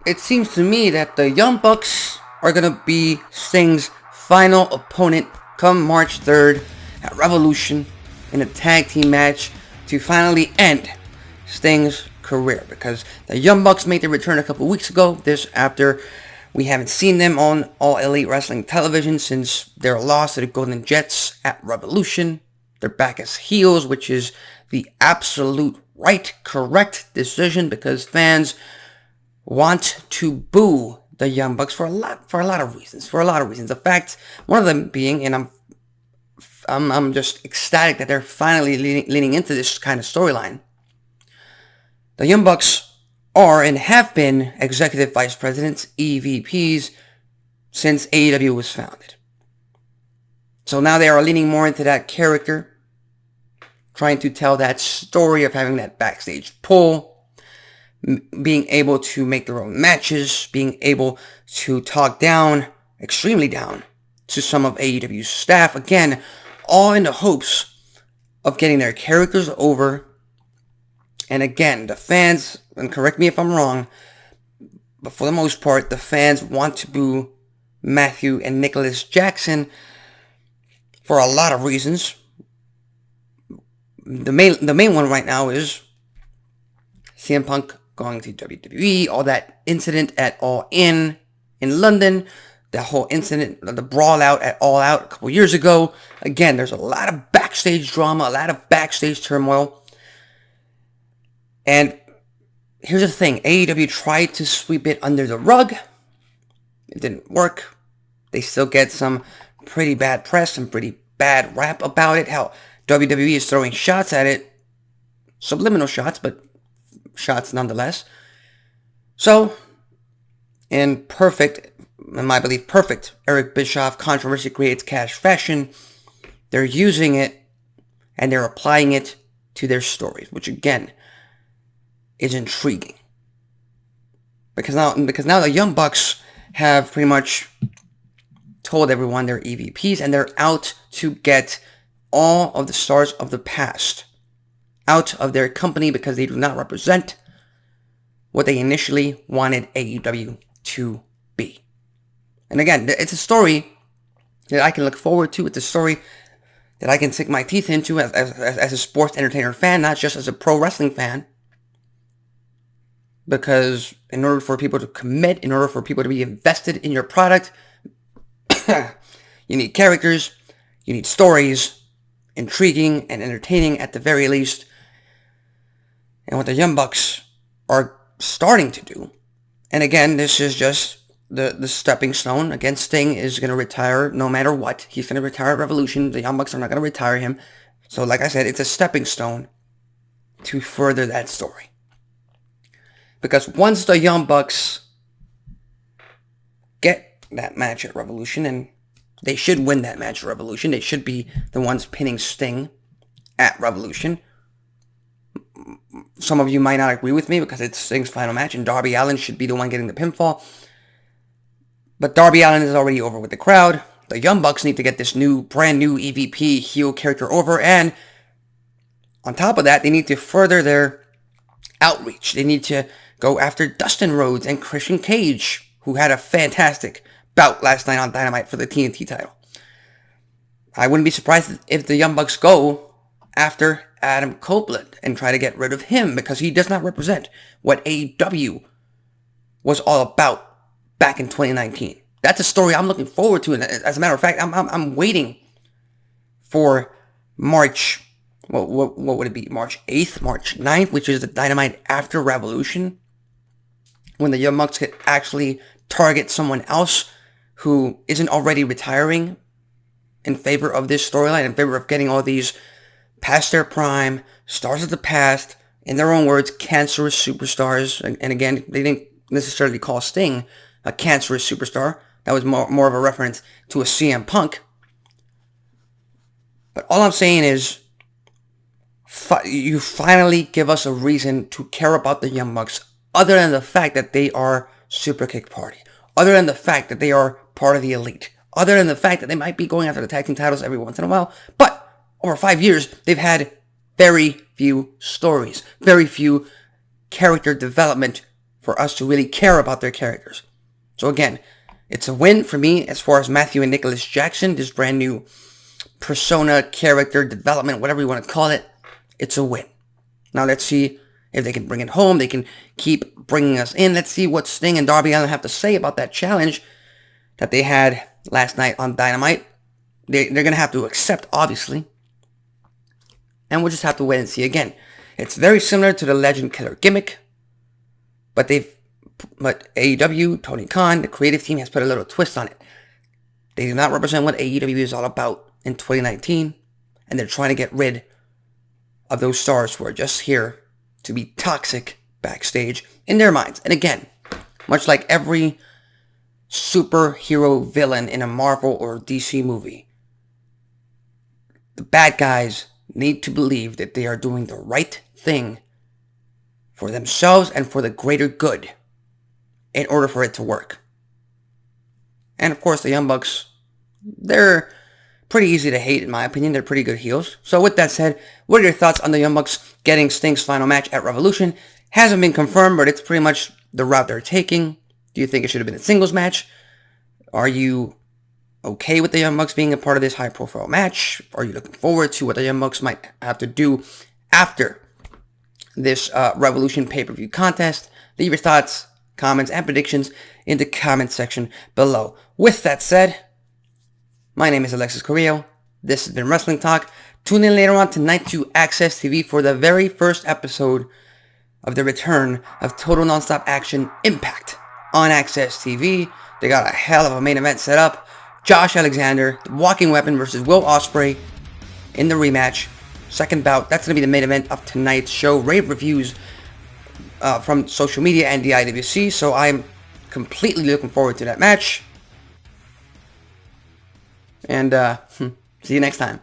it seems to me that the Young Bucks are going to be Sting's final opponent come March 3rd at Revolution in a tag team match to finally end Sting's career, because the Young Bucks made their return a couple weeks ago. This after we haven't seen them on All Elite Wrestling television since their loss to the Golden Jets at Revolution. They're back as heels, which is the absolute correct decision, because fans want to boo the Young Bucks for a lot of reasons. In fact, one of them being, and I'm just ecstatic that they're finally leaning into this kind of storyline. The Young Bucks are and have been executive vice presidents, EVPs, since AEW was founded. So now they are leaning more into that character, trying to tell that story of having that backstage pull, being able to make their own matches, being able to talk down, extremely down, to some of AEW's staff. Again, all in the hopes of getting their characters over. And again, the fans, and correct me if I'm wrong, but for the most part, the fans want to boo Matthew and Nicholas Jackson for a lot of reasons. The main one right now is CM Punk going to WWE, all that incident at All In London, the whole incident, the brawl out at All Out a couple years ago. Again, there's a lot of backstage drama, a lot of backstage turmoil. And here's the thing, AEW tried to sweep it under the rug. It didn't work. They still get some pretty bad press, some pretty bad rap about it. How WWE is throwing shots at it. Subliminal shots, but shots nonetheless. So, in my belief, perfect Eric Bischoff controversy creates cash fashion, they're using it and they're applying it to their stories, which again is intriguing. Because now the Young Bucks have pretty much told everyone they're EVPs, and they're out to get all of the stars of the past out of their company because they do not represent what they initially wanted AEW to be. And again, it's a story that I can look forward to. It's a story that I can sink my teeth into as a sports entertainer fan, not just as a pro wrestling fan. Because in order for people to commit, in order for people to be invested in your product, you need characters, you need stories, intriguing and entertaining at the very least. And what the Young Bucks are starting to do, and again, this is just the stepping stone. Again, Sting is going to retire no matter what. He's going to retire at Revolution. The Young Bucks are not going to retire him. So like I said, it's a stepping stone to further that story. Because once the Young Bucks get that match at Revolution, and they should win that match at Revolution, they should be the ones pinning Sting at Revolution. Some of you might not agree with me because it's Sting's final match and Darby Allin should be the one getting the pinfall. But Darby Allin is already over with the crowd. The Young Bucks need to get this brand new EVP heel character over, and on top of that, they need to further their outreach. They need to go after Dustin Rhodes and Christian Cage, who had a fantastic bout last night on Dynamite for the TNT title. I wouldn't be surprised if the Young Bucks go after Adam Copeland and try to get rid of him, because he does not represent what AEW was all about back in 2019. That's a story I'm looking forward to, and as a matter of fact, I'm waiting for March. What would it be? March 8th, March 9th, which is the Dynamite after Revolution, when the Young Bucks could actually target someone else who isn't already retiring in favor of this storyline, in favor of getting all these past their prime, stars of the past, in their own words, cancerous superstars. And again, they didn't necessarily call Sting a cancerous superstar. That was more of a reference to a CM Punk. But all I'm saying is, you finally give us a reason to care about the Young Bucks, other than the fact that they are Super Kick Party, other than the fact that they are part of the Elite, other than the fact that they might be going after the tag team titles every once in a while. But over 5 years, they've had very few stories, very few character development for us to really care about their characters. So again, it's a win for me as far as Matthew and Nicholas Jackson, this brand new persona, character development, whatever you want to call it. It's a win. Now let's see if they can bring it home. They can keep bringing us in. Let's see what Sting and Darby Allin have to say about that challenge that they had last night on Dynamite. They're going to have to accept, obviously. And we'll just have to wait and see. Again, it's very similar to the Legend Killer gimmick. But AEW, Tony Khan, the creative team has put a little twist on it. They do not represent what AEW is all about in 2019. And they're trying to get rid of those stars who are just here to be toxic backstage in their minds. And again, much like every superhero villain in a Marvel or DC movie, the bad guys need to believe that they are doing the right thing for themselves and for the greater good in order for it to work. And of course, the Young Bucks, they're pretty easy to hate in my opinion. They're pretty good heels. So with that said, what are your thoughts on the Young Bucks getting Sting's final match at Revolution? Hasn't been confirmed, but it's pretty much the route they're taking. Do you think it should have been a singles match? Are you okay with the Young Bucks being a part of this high-profile match? Are you looking forward to what the Young Bucks might have to do after this Revolution pay-per-view contest? Leave your thoughts, comments, and predictions in the comment section below. With that said, my name is Alexis Carrillo. This has been Wrestling Talk. Tune in later on tonight to Access TV for the very first episode of the return of Total Nonstop Action Impact on Access TV. They got a hell of a main event set up. Josh Alexander, the Walking Weapon versus Will Ospreay in the rematch. Second bout. That's going to be the main event of tonight's show. Rave reviews from social media and the IWC. So I'm completely looking forward to that match. And see you next time.